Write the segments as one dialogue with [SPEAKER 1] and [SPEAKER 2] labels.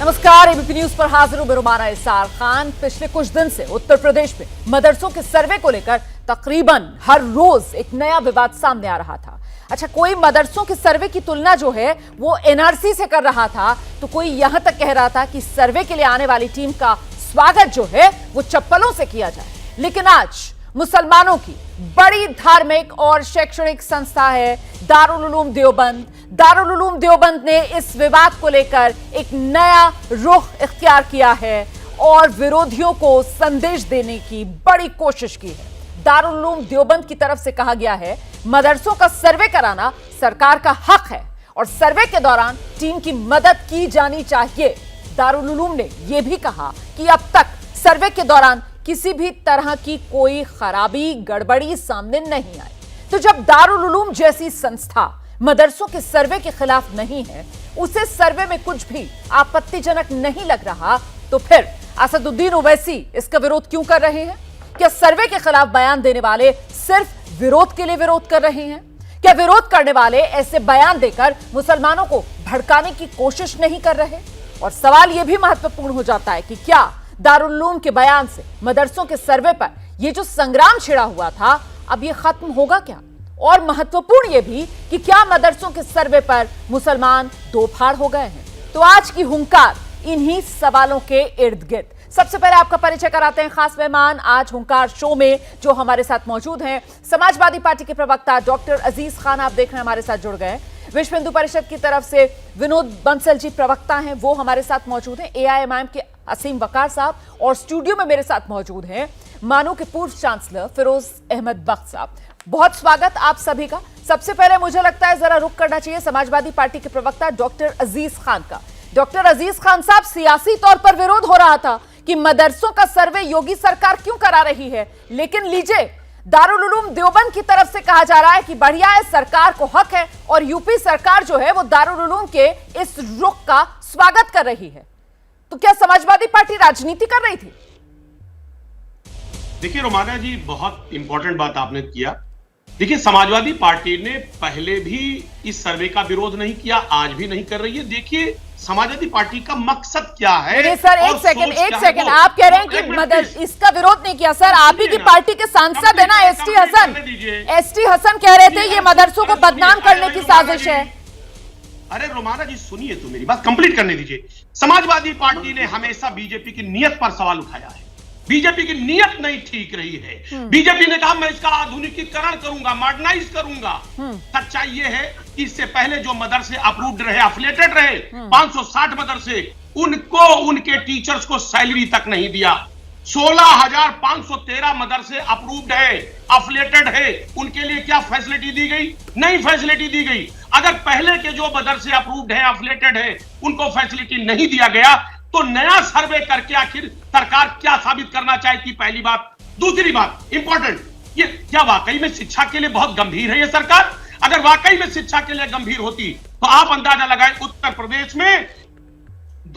[SPEAKER 1] नमस्कार, ABP news पर हाजिर हूं मैं रुमाना इसार खान। पिछले कुछ दिन से उत्तर प्रदेश में मदरसों के सर्वे को लेकर तकरीबन हर रोज एक नया विवाद सामने आ रहा था। अच्छा, कोई मदरसों के सर्वे की तुलना जो है वो एनआरसी से कर रहा था, तो कोई यहां तक कह रहा था कि सर्वे के लिए आने वाली टीम का स्वागत जो है वो चप्पलों से किया जाए। लेकिन आज मुसलमानों की बड़ी धार्मिक और शैक्षणिक संस्था है दारुल उलूम देवबंद। दारुल उलूम देवबंद ने इस विवाद को लेकर एक नया रुख इख्तियार किया है और विरोधियों को संदेश देने की बड़ी कोशिश की है। दारुल उलूम देवबंद की तरफ से कहा गया है मदरसों का सर्वे कराना सरकार का हक है और सर्वे के दौरान टीम की मदद की जानी चाहिए। दारुल उलूम ने यह भी कहा कि अब तक सर्वे के दौरान किसी भी तरह की कोई खराबी गड़बड़ी सामने नहीं आई। तो जब दारुल उलूम जैसी संस्था मदरसों के सर्वे के खिलाफ नहीं है, उसे सर्वे में कुछ भी आपत्तिजनक नहीं लग रहा, तो फिर असदुद्दीन ओवैसी इसका विरोध क्यों कर रहे हैं? क्या सर्वे के खिलाफ बयान देने वाले सिर्फ विरोध के लिए विरोध कर रहे हैं? क्या विरोध करने वाले ऐसे बयान देकर मुसलमानों को भड़काने की कोशिश नहीं कर रहे? और सवाल यह भी महत्वपूर्ण हो जाता है कि क्या दारुल उलूम के बयान से मदरसों के सर्वे पर यह जो संग्राम छिड़ा हुआ था, अब यह खत्म होगा क्या? और महत्वपूर्ण यह भी कि क्या मदरसों के सर्वे पर मुसलमान दो फाड़ हो गए हैं? तो आज की हुंकार इन्हीं सवालों के इर्द गिर्द। सबसे पहले आपका परिचय कराते हैं खास मेहमान आज हुंकार शो में जो हमारे साथ मौजूद हैं। समाजवादी पार्टी के प्रवक्ता डॉक्टर अजीज खान आप देख रहे हैं हमारे साथ जुड़ गए। विश्व हिंदू परिषद की तरफ से विनोद बंसल जी प्रवक्ता हैं, वो हमारे साथ मौजूद हैं। एआईएमआईएम के असीम वकार साहब और स्टूडियो में मेरे साथ मौजूद हैं मानू के पूर्व चांसलर फिरोज अहमद बख्त साहब। बहुत स्वागत आप सभी का। सबसे पहले मुझे लगता है जरा रुख करना चाहिए समाजवादी पार्टी के प्रवक्ता डॉक्टर अजीज खान का। डॉक्टर अजीज खान साहब, सियासी तौर पर विरोध हो रहा था कि मदरसों का सर्वे योगी सरकार क्यों करा रही है, लेकिन लीजिए दारुल उलूम देवबंद की तरफ से कहा जा रहा है कि बढ़िया है, सरकार को हक है और यूपी सरकार जो है वो दारुल उलूम के इस रुख का स्वागत कर रही है। तो क्या समाजवादी पार्टी राजनीति कर रही थी?
[SPEAKER 2] देखिए रोमाना जी, बहुत इंपॉर्टेंट बात आपने किया। देखिए, समाजवादी पार्टी ने पहले भी इस सर्वे का विरोध नहीं किया, आज भी नहीं कर रही है। देखिए समाजवादी पार्टी का मकसद क्या है?
[SPEAKER 1] सर एक सेकंड, आप कह रहे हैं कि इसका विरोध नहीं किया। सर आप ही की पार्टी के सांसद है ना एसटी हसन कह रहे थे ये मदरसों को बदनाम करने की साजिश है।
[SPEAKER 2] अरे रोमाना जी सुनिए तो, मेरी बात कंप्लीट करने दीजिए। समाजवादी पार्टी ने हमेशा बीजेपी की नीयत पर सवाल उठाया है। बीजेपी की नीयत नहीं ठीक रही है। बीजेपी ने कहा मैं इसका आधुनिकीकरण करूंगा, मॉडर्नाइज करूंगा। सच्चाई ये है कि इससे पहले जो मदरसे अप्रूव्ड रहे, अफिलिएटेड रहे, 560 मदरसे, उनको उनके टीचर्स को सैलरी तक नहीं दिया। 16,513 मदरसे अप्रूव्ड है, अफिलिएटेड है, उनके लिए क्या फैसिलिटी दी गई? नहीं फैसिलिटी दी गई। अगर पहले के जो मदरसे अप्रूव्ड है, अफिलिएटेड है, उनको फैसिलिटी नहीं दिया गया तो नया सर्वे करके आखिर सरकार क्या साबित करना चाहती? पहली बात। दूसरी बात इंपॉर्टेंट, ये क्या वाकई में शिक्षा के लिए बहुत गंभीर है ये सरकार? अगर वाकई में शिक्षा के लिए गंभीर होती तो आप अंदाजा लगाएं, उत्तर प्रदेश में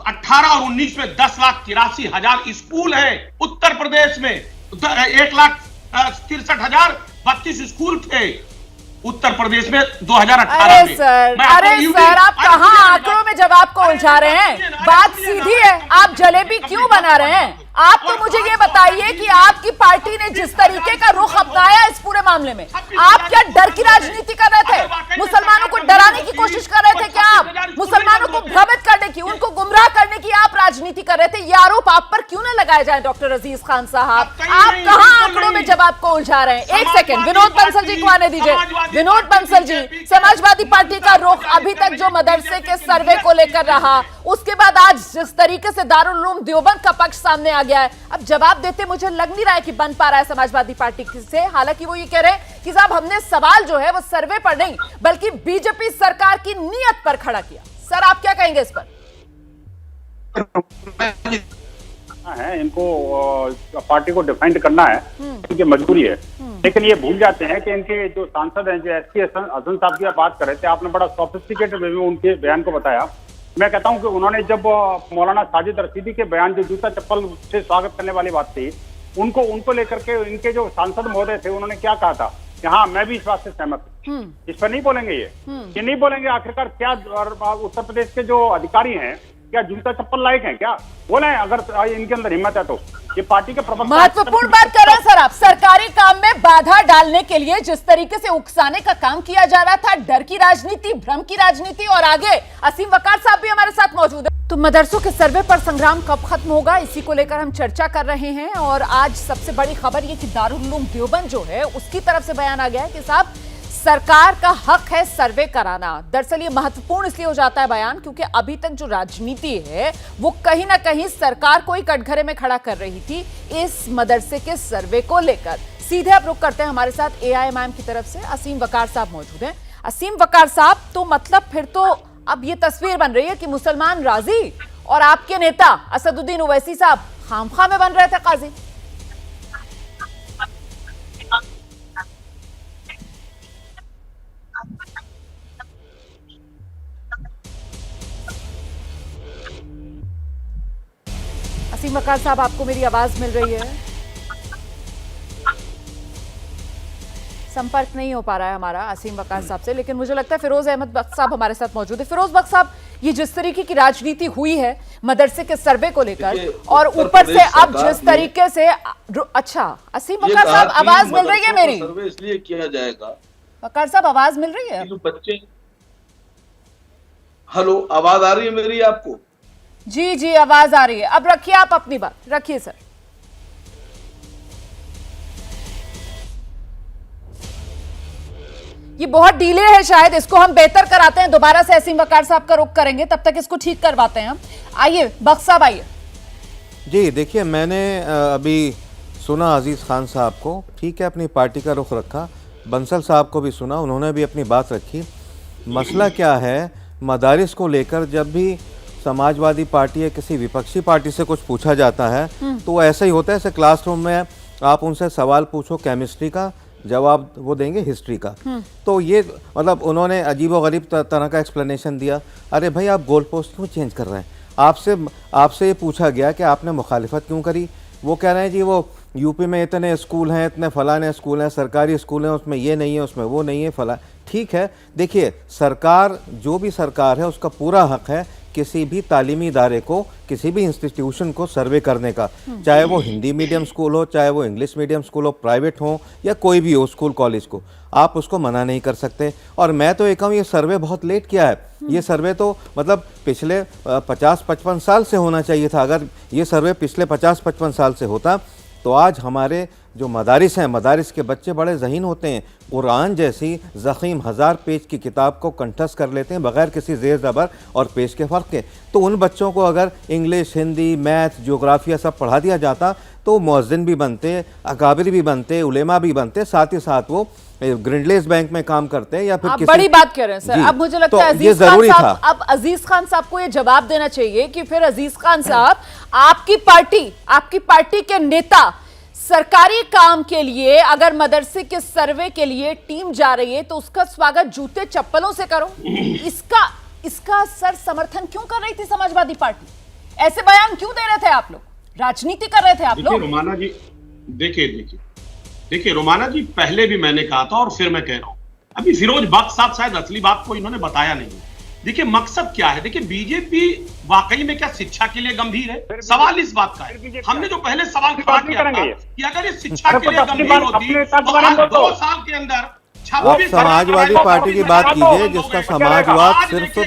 [SPEAKER 2] 18 और 19 में 10,83,000 स्कूल है। उत्तर प्रदेश में 1,63,032 स्कूल थे उत्तर प्रदेश में 2018 में।
[SPEAKER 1] सर आप कहां आंकड़ों में जवाब को उलझा रहे हैं? बात सीधी है, आप जलेबी क्यों बना रहे हैं? आप तो मुझे ये बताइए कि आपकी पार्टी ने जिस तरीके का रुख अपनाया इस पूरे मामले में, आप क्या डर की राजनीति कर रहे थे? मुसलमानों को डराने की कोशिश कर रहे थे क्या आप? मुसलमानों को भ्रमित करने की, उनको गुमराह करने की आप राजनीति कर रहे थे? ये आरोप आप पर क्यों न लगाए जाए डॉक्टर अजीज खान साहब? आप कहां आंकड़ों में जवाब को उलझा रहे हैं? एक सेकंड, विनोद बंसल जी को आने दीजिए। विनोद बंसल जी, समाजवादी पार्टी का रुख अभी तक जो मदरसे के सर्वे को लेकर रहा, उसके बाद आज जिस तरीके से दारुल उलूम देवबंद का पक्ष सामने आ गया है, अब जवाब देते मुझे लग नहीं रहा है कि बन पा रहा है समाजवादी पार्टी से। हालांकि वो ये कह रहे हैं कि साहब हमने सवाल जो है वो सर्वे पर नहीं बल्कि बीजेपी सरकार की नीयत पर खड़ा किया। सर आप क्या कहेंगे इस पर?
[SPEAKER 3] है इनको पार्टी को डिफेंड करना है, इनकी मजबूरी है। लेकिन ये भूल जाते हैं कि इनके जो सांसद हैं, जो एसटी हसन साहब की बात कर रहे थे, आपने बड़ा सोफिस्टिकेटेड वे में उनके बयान को बताया। मैं कहता हूं कि उन्होंने जब मौलाना साजिद रशीदी के बयान, जो जूता चप्पल से स्वागत करने वाली बात थी, उनको लेकर के इनके जो सांसद महोदय थे उन्होंने क्या कहा था कि हाँ मैं भी इस बात से सहमत हूँ। इस पर नहीं बोलेंगे ये नहीं बोलेंगे। आखिरकार क्या उत्तर प्रदेश के जो अधिकारी हैं क्या जूता चप्पल लायक है क्या? बोले अगर इनके अंदर हिम्मत है तो। ये पार्टी के प्रवक्ता
[SPEAKER 1] महत्वपूर्ण बात कर रहे हैं सर आप। सरकारी काम में बाधा डालने के लिए जिस तरीके से उकसाने का काम किया जा रहा था, डर की राजनीति, भ्रम की राजनीति, और आगे असीम वकार साहब भी हमारे साथ मौजूद है। तो मदरसों के सर्वे पर संग्राम कब खत्म होगा, इसी को लेकर हम चर्चा कर रहे हैं। और आज सबसे बड़ी खबर ये कि दारुल उलूम देवबंद जो है उसकी तरफ से बयान आ गया है कि साहब सरकार का हक है सर्वे कराना। दरअसल ये महत्वपूर्ण इसलिए हो जाता है बयान क्योंकि अभी तक जो राजनीति है वो कहीं ना कहीं सरकार को ही कटघरे में खड़ा कर रही थी इस मदरसे के सर्वे को लेकर। सीधे आप रुख करते हैं, हमारे साथ AIMIM की तरफ से असीम वकार साहब मौजूद हैं। असीम वकार साहब, तो मतलब फिर तो अब ये तस्वीर बन रही है कि मुसलमान राजी और आपके नेता असदुद्दीन ओवैसी साहब खामखा में बन रहे थे काजी। असीम वकार साहब, आपको मेरी आवाज मिल रही है? संपर्क नहीं हो पा रहा है हमारा असीम वकार साहब से, लेकिन मुझे लगता है फिरोज अहमद बख्श साहब हमारे साथ मौजूद है। फिरोज बख्श साहब, ये जिस तरीके की राजनीति हुई है मदरसे के सर्वे को लेकर और ऊपर से अब जिस तरीके से अच्छा असीम वकार साहब, आवाज मिल रही है मेरी?
[SPEAKER 4] सर्वे इसलिए किया जाएगा।
[SPEAKER 1] वकार साहब, आवाज मिल रही है?
[SPEAKER 4] जो बच्चे, हेलो, आवाज आ रही है मेरी आपको?
[SPEAKER 1] जी जी, आवाज आ रही है। अब रखिए आप अपनी बात, रखिए सर। ये बहुत डिले है, शायद इसको हम बेहतर कराते हैं, दोबारा से असीम वकार साहब का रुख करेंगे, तब तक इसको ठीक करवाते हैं हम। आइए बख्श साहब, आइए।
[SPEAKER 5] जी देखिए, मैंने अभी सुना अजीज़ खान साहब को, ठीक है, अपनी पार्टी का रुख रखा। बंसल साहब को भी सुना, उन्होंने भी अपनी बात रखी। मसला क्या है, मदारिस को लेकर जब भी समाजवादी पार्टी या किसी विपक्षी पार्टी से कुछ पूछा जाता है तो ऐसा ही होता है। जैसे क्लासरूम में आप उनसे सवाल पूछो केमिस्ट्री का, जवाब वो देंगे हिस्ट्री का। तो ये मतलब उन्होंने अजीबोगरीब तरह का एक्सप्लेनेशन दिया। अरे भाई, आप गोल पोस्ट क्यों चेंज कर रहे हैं? आपसे ये पूछा गया कि आपने मुखालिफत क्यों करी? वो कह रहे हैं जी वो यूपी में इतने स्कूल हैं, इतने फलाने स्कूल हैं, सरकारी स्कूल हैं, उसमें ये नहीं है, उसमें वो नहीं है, फला। ठीक है, देखिए, सरकार जो भी सरकार है उसका पूरा हक है किसी भी तालीमी इदारे को, किसी भी इंस्टीट्यूशन को सर्वे करने का, चाहे वो हिंदी मीडियम स्कूल हो, चाहे वो इंग्लिश मीडियम स्कूल हो, प्राइवेट हो या कोई भी हो स्कूल कॉलेज को, आप उसको मना नहीं कर सकते। और मैं तो ये कहूँ, ये सर्वे बहुत लेट किया है। ये सर्वे तो मतलब पिछले 50-55 साल से होना चाहिए था। अगर ये सर्वे पिछले 50-55 साल से होता तो आज हमारे जो मदारिस हैं, मदारिस के बच्चे बड़े ज़हीन होते हैं, कुरान जैसी ज़ख़ीम 1000 पेज की किताब को कंठस्थ कर लेते हैं बग़ैर किसी ज़ेर ज़बर और पेश के फ़र्क के। तो उन बच्चों को अगर इंग्लिश, हिंदी, मैथ, ज्योग्राफिया सब पढ़ा दिया जाता तो मुअज़्ज़िन भी बनते, अकाबिर भी बनते, उलेमा भी बनते, साथ ही साथ वो ग्रिंडलेस बैंक में काम करते हैं या फिर
[SPEAKER 1] आप बड़ी बात कह रहे हैं सर। अब मुझे लगता है अजीज खान साहब, अब अजीज खान साहब को ये जवाब देना चाहिए कि फिर अजीज खान साहब, आपकी पार्टी के नेता सरकारी काम के लिए अगर मदरसे के सर्वे के लिए टीम जा रही है तो उसका स्वागत जूते चप्पलों से करो। इसका सर समर्थन क्यों कर रही थी समाजवादी पार्टी? ऐसे बयान क्यों दे रहे थे आप लोग? राजनीति कर रहे थे आप लोग?
[SPEAKER 2] रोमाना जी, देखिए रोमाना जी, पहले भी मैंने कहा था और फिर मैं कह रहा हूं, अभी फिरोज बख्श साहब शायद असली बात को इन्होंने बताया नहीं। देखिए मकसद क्या है, देखिए बीजेपी वाकई में क्या शिक्षा के लिए गंभीर है? सवाल इस बात का है। हमने जो पहले सवाल खड़ा किया था कि अगर ये शिक्षा के लिए गंभीर होती तो आज 2 साल के अंदर
[SPEAKER 5] आप समाजवादी पार्टी की बात कीजिए जिसका समाजवाद सिर्फ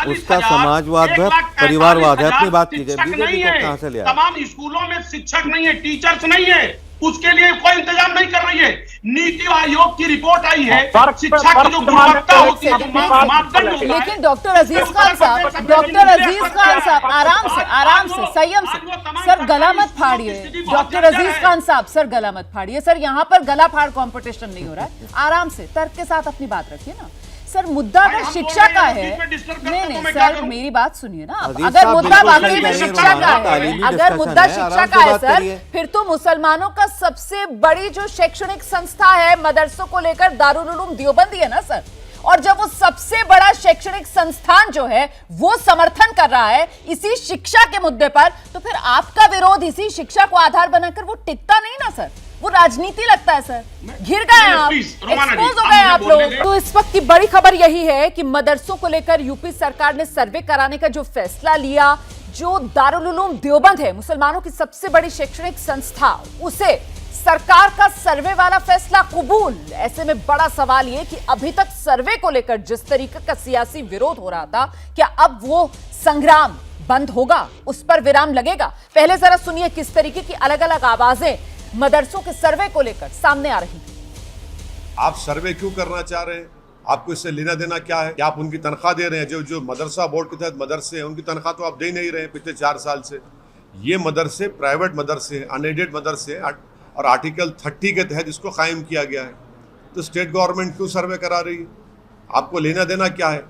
[SPEAKER 5] उसका समाजवाद है, परिवारवाद है। अपनी बात कीजिए, बीजेपी को कहां से लिया?
[SPEAKER 2] तमाम स्कूलों में शिक्षक नहीं है, टीचर्स नहीं है, उसके लिए कोई इंतजाम नहीं कर रही है। नीति आयोग की रिपोर्ट आई है, शिक्षा की जो गुणवत्ता होती है, मापदंड होता है।
[SPEAKER 1] लेकिन डॉक्टर अजीज खान साहब आराम से संयम से सर, गला मत फाड़िए। डॉक्टर अजीज खान साहब, सर गला मत फाड़िए सर, यहाँ पर गला फाड़ कंपटीशन नहीं हो रहा है। आराम से तर्क के साथ अपनी बात रखिए ना सर। मुद्दा अगर शिक्षा का है, नहीं सर, मेरी बात सुनिए ना। अगर मुद्दा वाकई में शिक्षा का है, अगर मुद्दा शिक्षा का है सर, फिर तो मुसलमानों का सबसे बड़ी जो शैक्षणिक संस्था है मदरसों को लेकर दारुल उलूम देवबंद है ना सर। और जब वो सबसे बड़ा शैक्षणिक संस्थान जो है वो समर्थन कर रहा है इसी शिक्षा के मुद्दे पर, तो फिर आपका विरोध इसी शिक्षा को आधार बनाकर वो टिकता नहीं ना सर। वो राजनीति लगता है सर। घिर गए आप,
[SPEAKER 2] प्लीज, रोमाना जी,
[SPEAKER 1] एक्सपोज हो गए
[SPEAKER 2] आप
[SPEAKER 1] आप
[SPEAKER 2] मुझे बोलने
[SPEAKER 1] लोग।
[SPEAKER 2] दें।
[SPEAKER 1] तो इस वक्त की बड़ी खबर यही है कि मदरसों को लेकर यूपी सरकार ने सर्वे कराने का जो फैसला लिया, जो दारुल उलूम देवबंद है, मुसलमानों की सबसे बड़ी शैक्षणिक संस्था, उसे सरकार का सर्वे वाला फैसला कबूल। ऐसे में बड़ा सवाल ये कि अभी तक सर्वे को लेकर जिस तरीके का सियासी विरोध हो रहा था, क्या अब वो संग्राम बंद होगा, उस पर विराम लगेगा? पहले जरा सुनिए किस तरीके की अलग अलग आवाजें मदरसों के सर्वे को लेकर सामने आ रही हैं।
[SPEAKER 6] आप सर्वे क्यों करना चाह रहे हैं? आपको इससे लेना देना क्या है? क्या आप उनकी तनख्वाह दे रहे हैं? जो मदरसा बोर्ड के तहत मदरसे हैं, उनकी तनख्वाह तो आप दे नहीं रहे हैं पिछले 4 साल से। ये मदरसे प्राइवेट मदरसे हैं, अनएडेड मदरसे हैं, और आर्टिकल 30 के तहत इसको कायम किया गया है। तो स्टेट गवर्नमेंट क्यों सर्वे करा रही है? आपको लेना देना क्या है?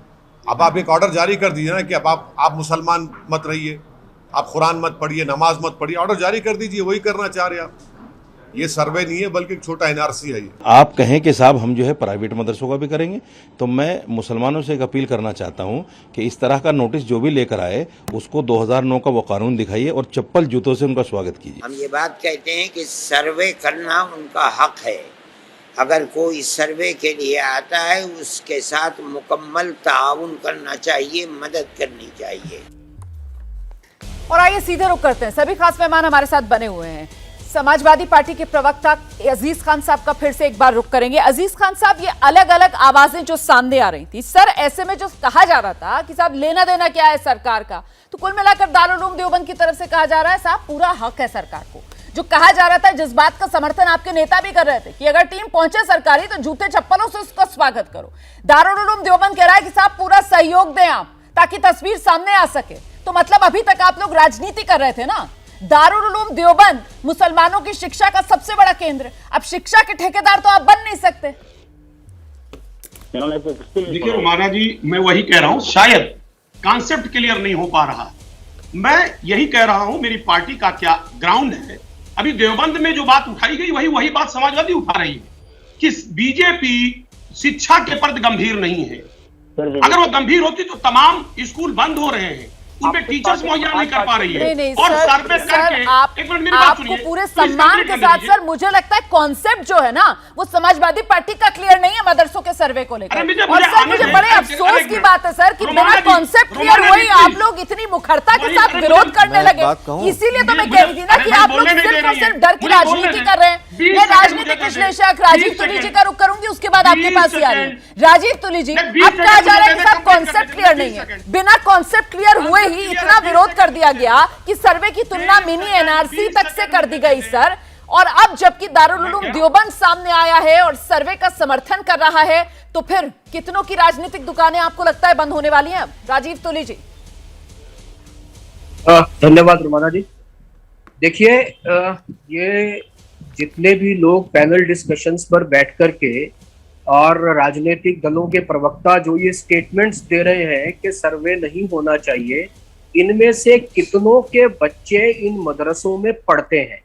[SPEAKER 6] अब आप एक ऑर्डर जारी कर दीजिए ना कि अब आप मुसलमान मत रहिए, आप कुरान मत पढ़िए, नमाज मत पढ़िए, ऑर्डर जारी कर दीजिए। वही करना चाह रहे हैं आप। ये सर्वे नहीं है बल्कि एक छोटा एनआरसी है ये।
[SPEAKER 7] आप कहें कि साहब हम जो है प्राइवेट मदरसों का भी करेंगे, तो मैं मुसलमानों से एक अपील करना चाहता हूं कि इस तरह का नोटिस जो भी लेकर आए उसको 2009 का वो कानून दिखाइए और चप्पल जूतों से उनका स्वागत कीजिए।
[SPEAKER 8] हम ये बात कहते हैं कि सर्वे करना उनका हक है। अगर कोई सर्वे के लिए आता है उसके साथ मुकम्मल ताउन करना चाहिए, मदद करनी चाहिए।
[SPEAKER 1] और आइए सीधे रुख करते हैं, सभी खास मेहमान हमारे साथ बने हुए हैं। समाजवादी पार्टी के प्रवक्ता अजीज खान साहब का फिर से एक बार रुख करेंगे। अजीज खान साहब, ये अलग अलग आवाजें जो सामने आ रही थी सर, ऐसे में जो कहा जा रहा था कि साहब लेना देना क्या है सरकार का, तो कुल मिलाकर दारुल उलूम देवबंद की तरफ से कहा जा रहा है साहब पूरा हक है सरकार को। जो कहा जा रहा था, जिस बात का समर्थन आपके नेता भी कर रहे थे कि अगर टीम पहुंचे सरकारी तो जूते चप्पलों से उसका स्वागत करो। दारुल उलूम देवबंद कह रहा है कि साहब पूरा सहयोग दें आप ताकि तस्वीर सामने आ सके। तो मतलब अभी तक आप लोग राजनीति कर रहे थे ना। दारुल उलूम देवबंद मुसलमानों की शिक्षा का सबसे बड़ा केंद्र, अब शिक्षा के ठेकेदार तो आप बन नहीं सकते।
[SPEAKER 2] देखिए रोमाना जी, मैं वही कह रहा हूं, शायद कॉन्सेप्ट क्लियर नहीं हो पा रहा। मैं यही कह रहा हूं, मेरी पार्टी का क्या ग्राउंड है। अभी देवबंद में जो बात उठाई गई वही बात समाजवादी उठा रही है कि बीजेपी शिक्षा के प्रति गंभीर नहीं है। अगर वो गंभीर होती तो तमाम स्कूल बंद हो रहे हैं, उनमें टीचर्स मुहैया नहीं कर पा रही है।
[SPEAKER 1] नहीं,
[SPEAKER 2] और
[SPEAKER 1] सर,
[SPEAKER 2] सर्वे करके एक मिनट मेरी बात सुनिए,
[SPEAKER 1] आपको पूरे सम्मान के साथ सर, मुझे लगता है कॉन्सेप्ट जो है ना वो समाजवादी पार्टी का क्लियर नहीं है मदरसों के सर्वे को लेकर। और सर मुझे बड़े अफसोस की बात है सर कि बिना कॉन्सेप्ट क्लियर हुई आप लोग इतनी मुखरता के साथ विरोध करने लगे। इसीलिए तो मैं कह रही थी ना कि आप लोग सिर्फ और सिर्फ डर की राजनीति कर रहे हैं। मैं राजनीतिक विश्लेषक राजीव तुली जी का रुख करूंगी, उसके बाद आपके पास ही आ रही हूँ। राजीव तुली जी, अब कहा जा रहा है कि साहब कॉन्सेप्ट क्लियर नहीं है। बिना कॉन्सेप्ट क्लियर हुए ही इतना विरोध कर दिया गया कि सर्वे की तुलना मिनी एनआरसी तक से कर दी गई सर। और अब जबकि दारुल उलूम देवबंद सामने आया है और सर्वे का समर्थन कर रहा है, तो फिर कितनों की राजनीतिक दुकानें आपको लगता है बंद होने वाली हैं? राजीव तुली जी।
[SPEAKER 9] धन्यवाद रुमाना जी। देखिए, ये जितने भी लोग पैनल डिस्कशंस पर बैठ करके और राजनीतिक दलों के प्रवक्ता जो ये स्टेटमेंट्स दे रहे हैं कि सर्वे नहीं होना चाहिए, इनमें से कितनों के बच्चे इन मदरसों में पढ़ते हैं?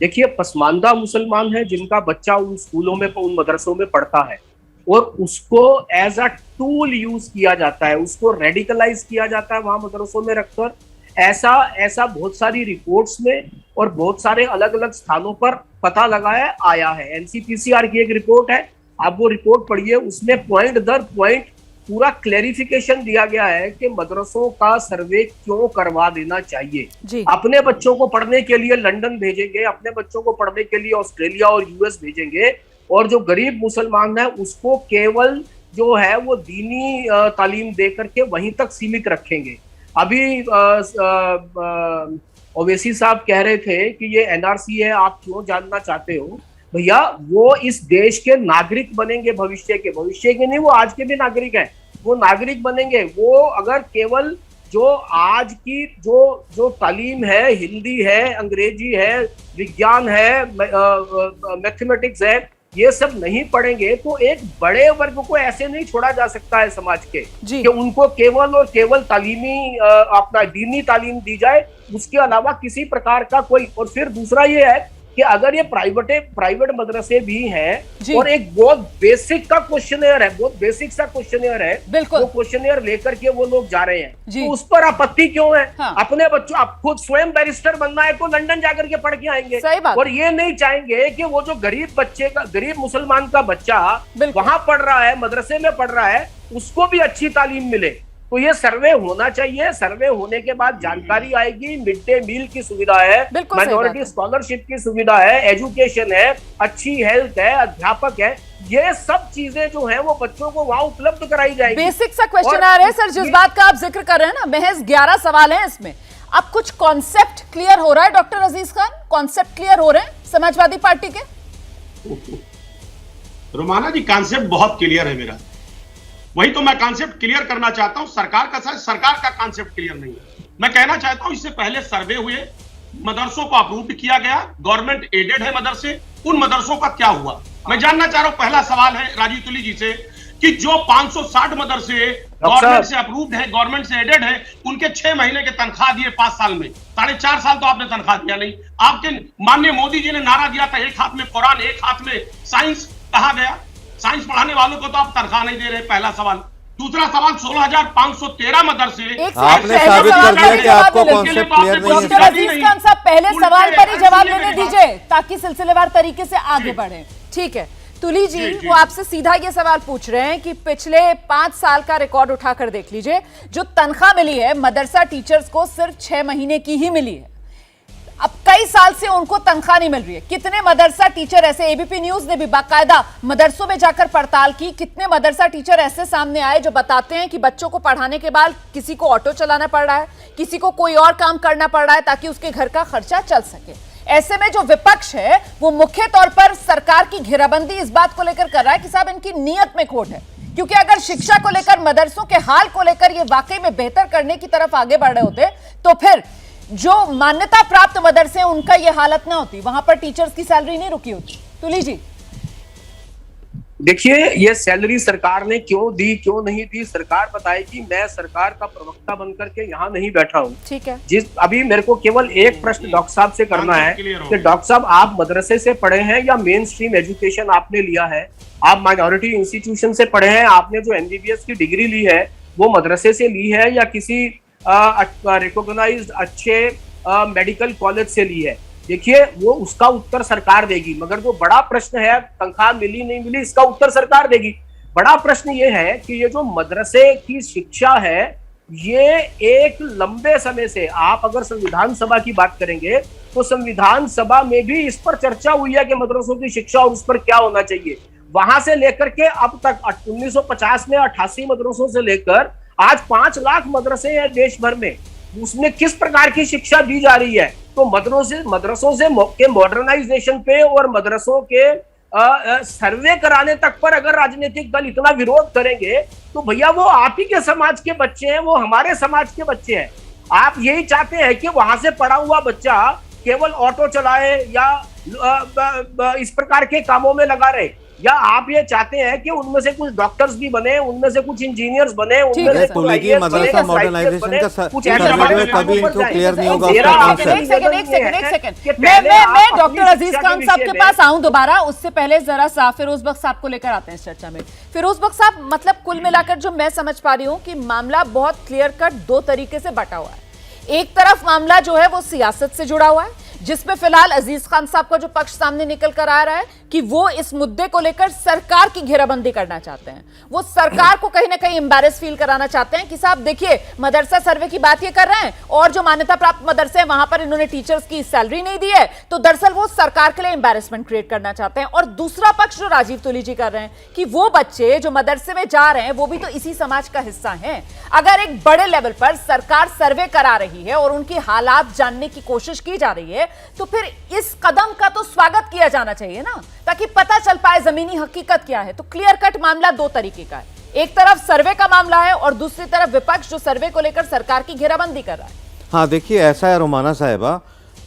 [SPEAKER 9] देखिए, पसमानदा मुसलमान है जिनका बच्चा उन स्कूलों में, उन मदरसों में पढ़ता है और उसको एज अ टूल यूज किया जाता है, उसको रेडिकलाइज किया जाता है वहां मदरसों में रखकर। ऐसा बहुत सारी रिपोर्ट्स में और बहुत सारे अलग अलग स्थानों पर पता लगाया आया है। एनसीपीसीआर की एक रिपोर्ट है, आप वो रिपोर्ट पढ़िए, उसमें पॉइंट दर पॉइंट पूरा क्लेरिफिकेशन दिया गया है कि मदरसों का सर्वे क्यों करवा देना चाहिए। अपने बच्चों को पढ़ने के लिए लंदन भेजेंगे, अपने बच्चों को पढ़ने के लिए ऑस्ट्रेलिया और यूएस भेजेंगे, और जो गरीब मुसलमान है उसको केवल जो है वो दीनी तालीम दे करके वहीं तक सीमित रखेंगे। अभी ओवैसी साहब कह रहे थे कि ये एनआरसी है, आप क्यों जानना चाहते हो? भैया, वो इस देश के नागरिक बनेंगे, भविष्य के नहीं, वो आज के भी नागरिक हैं, वो नागरिक बनेंगे। वो अगर केवल जो आज की जो तालीम है, हिंदी है, अंग्रेजी है, विज्ञान है, मैथमेटिक्स है, ये सब नहीं पढ़ेंगे तो एक बड़े वर्ग को ऐसे नहीं छोड़ा जा सकता है समाज के कि उनको केवल और केवल तालीमी अपना दीनी तालीम दी जाए, उसके अलावा किसी प्रकार का कोई। और फिर दूसरा ये है कि अगर ये प्राइवेट मदरसे भी
[SPEAKER 1] जी।
[SPEAKER 9] हैं और एक बहुत बेसिक का क्वेश्चनियर है, बहुत बेसिक सा क्वेश्चनियर है,
[SPEAKER 1] बिल्कुल।
[SPEAKER 9] वो क्वेश्चनियर लेकर के वो लोग जा रहे हैं,
[SPEAKER 1] जी।
[SPEAKER 9] तो उस पर आपत्ति क्यों है?
[SPEAKER 1] हाँ।
[SPEAKER 9] अपने बच्चों, आप खुद स्वयं बैरिस्टर बनना है तो लंदन जाकर के पढ़ के आएंगे,
[SPEAKER 1] सही बात।
[SPEAKER 9] और ये नहीं चाहेंगे कि वो जो गरीब मुसलमान का बच्चा
[SPEAKER 1] बिल्कुल।
[SPEAKER 9] वहां पढ़ रहा है, मदरसे में पढ़ रहा है, उसको भी अच्छी तालीम मिले। तो ये सर्वे होना चाहिए। सर्वे होने के बाद जानकारी आएगी, मिड डे मील की सुविधा है,
[SPEAKER 1] बिल्कुल सही बात
[SPEAKER 9] माइनॉरिटी
[SPEAKER 1] है।
[SPEAKER 9] स्कॉलरशिप की सुविधा है, एजुकेशन है, अच्छी हेल्थ है, अध्यापक है, ये सब चीजें जो है वो बच्चों को वहां उपलब्ध कराई जाएगी।
[SPEAKER 1] बेसिक सा क्वेश्चन आ रहा है सर, जिस बात का आप जिक्र कर रहे हैं ना, महज 11 सवाल हैं इसमें। अब कुछ कॉन्सेप्ट क्लियर हो रहा है डॉक्टर अजीज खान? कॉन्सेप्ट क्लियर हो रहे हैं समाजवादी पार्टी के?
[SPEAKER 2] रोमाना जी, कॉन्सेप्ट बहुत क्लियर है मेरा, वही तो मैं कॉन्सेप्ट क्लियर करना चाहता हूं। सरकार का कॉन्सेप्ट क्लियर नहीं है। मैं कहना चाहता हूं, इससे पहले सर्वे हुए, मदरसों को अप्रूव किया गया, गवर्नमेंट एडेड है मदरसे, उन मदरसों का क्या हुआ? मैं जानना चाह रहा हूं। पहला सवाल है राजीव तुली जी से कि जो 560 मदरसे गवर्नमेंट से अप्रूव्ड है, गवर्नमेंट से एडेड है, उनके 6 महीने के तनख्वाह दिए 5 साल में, 4.5 साल तो आपने तनख्वाह दिया नहीं। आपके माननीय मोदी जी ने नारा दिया था, एक हाथ में कुरान एक हाथ में साइंस, कहा गया? साइंस पढ़ाने वालों को तो आप तनख्वाह नहीं दे रहे, पहला सवाल। दूसरा सवाल, 16,513 मदरसे
[SPEAKER 5] आपने साबित कर दिया कि आपको कॉन्सेप्ट क्लियर नहीं है।
[SPEAKER 1] डॉक्टर अजीज खान साहब, पहले सवाल पर ही जवाब लेने दीजिए ताकि सिलसिलेवार तरीके से आगे बढ़े। ठीक है तुली जी, वो आपसे सीधा ये सवाल पूछ रहे हैं कि पिछले 5 साल का रिकॉर्ड उठाकर देख लीजिए, जो तनख्वाह मिली है मदरसा टीचर्स को सिर्फ 6 महीने की ही मिली है। अब कई साल से उनको तनख्वाह नहीं मिल रही है। कितने मदरसा टीचर ऐसे, एबीपी न्यूज ने भी बाकायदा मदरसों में जाकर पड़ताल की, कितने मदरसा टीचर ऐसे सामने आए जो बताते हैं कि बच्चों को पढ़ाने के बाद किसी को ऑटो चलाना पड़ रहा है, किसी को कोई और काम करना पड़ रहा है ताकि उसके घर का खर्चा चल सके। ऐसे में जो विपक्ष है वो मुख्य तौर पर सरकार की घेराबंदी इस बात को लेकर कर रहा है कि साहब इनकी नीयत में खोट है, क्योंकि अगर शिक्षा को लेकर, मदरसों के हाल को लेकर ये वाकई में बेहतर करने की तरफ आगे बढ़ रहे होते तो फिर जो मान्यता प्राप्त मदरसे हैं उनका ये हालत ना होती, वहां पर टीचर्स की सैलरी नहीं रुकी होती। तुली जी,
[SPEAKER 9] देखिए, ये सैलरी सरकार ने क्यों दी, क्यों नहीं दी, सरकार बताएगी। मैं सरकार का प्रवक्ता बनकर के यहाँ नहीं बैठा हूँ।
[SPEAKER 1] ठीक है।
[SPEAKER 9] अभी मेरे को केवल एक प्रश्न डॉक्टर साहब से करना है कि डॉक्टर साहब, आप मदरसे से पढ़े हैं या मेन स्ट्रीम एजुकेशन आपने लिया है? आप माइनॉरिटी इंस्टीट्यूशन से पढ़े हैं? आपने जो MBBS की डिग्री ली है वो मदरसे से ली है या किसी रिकॉग्नाइज्ड अच्छे मेडिकल कॉलेज से ली है? देखिए, वो उसका उत्तर सरकार देगी, मगर जो बड़ा प्रश्न है तनख्वाह मिली नहीं मिली, इसका उत्तर सरकार देगी। बड़ा प्रश्न ये है कि ये जो मदरसे की शिक्षा है, ये एक लंबे समय से, आप अगर संविधान सभा की बात करेंगे तो संविधान सभा में भी इस पर चर्चा हुई है कि मदरसों की शिक्षा और उस पर क्या होना चाहिए। वहां से लेकर के अब तक 1950 में 88 मदरसों से लेकर आज 5 लाख मदरसे हैं देश भर में, उसमें किस प्रकार की शिक्षा दी जा रही है? तो मदरसों से के मॉडर्नाइजेशन पे और मदरसों के सर्वे कराने तक पर अगर राजनीतिक दल इतना विरोध करेंगे तो भैया वो आप ही के समाज के बच्चे हैं, वो हमारे समाज के बच्चे हैं। आप यही चाहते हैं कि वहां से पढ़ा हुआ बच्चा केवल ऑटो चलाए या इस प्रकार के कामों में लगा रहे, या आप ये चाहते हैं कि उनमें से कुछ डॉक्टर्स भी बने, उनमें से कुछ इंजीनियर्स बने, उनमें से
[SPEAKER 5] तुली जी, मदरसा मॉडर्नाइजेशन का कभी इनको क्लियर नहीं होगा।
[SPEAKER 1] एक सेकंड, मैं डॉक्टर अजीज खान साहब के पास आऊं दोबारा, उससे पहले जरा सा फिरोज बख्श साहब को लेकर आते हैं इस चर्चा में। फिरोज बख्श साहब, मतलब कुल मिलाकर जो मैं समझ पा रही हूं कि मामला बहुत क्लियर कट 2 तरीके से बटा हुआ है। एक तरफ मामला जो है वो सियासत से जुड़ा हुआ है, जिसमें फिलहाल अजीज खान साहब का जो पक्ष सामने निकल कर आ रहा है कि वो इस मुद्दे को लेकर सरकार की घेराबंदी करना चाहते हैं। वो सरकार को कहीं ना कहीं एम्बैरेस फील कराना चाहते हैं कि साहब देखिए, मदरसा सर्वे की बात ये कर रहे हैं और जो मान्यता प्राप्त मदरसे हैं वहां पर इन्होंने टीचर्स की सैलरी नहीं दी है, तो दरअसल वो सरकार के लिए एम्बैरेसमेंट क्रिएट करना चाहते हैं। और दूसरा पक्ष जो राजीव तुली जी कर रहे हैं कि वो बच्चे जो मदरसे में जा रहे हैं वो भी तो इसी समाज का हिस्सा हैं। अगर एक बड़े लेवल पर सरकार सर्वे करा रही है और उनकी हालात जानने की कोशिश की जा रही है, तो फिर इस कदम का तो स्वागत किया जाना चाहिए ना, ताकि पता चल पाए जमीनी हकीकत क्या है। तो क्लियर कट मामला 2 तरीके का है, एक तरफ सर्वे का मामला है और दूसरी तरफ विपक्ष जो सर्वे को लेकर सरकार की घेराबंदी कर रहा है।
[SPEAKER 5] हाँ देखिए, ऐसा है रोमाना साहिबा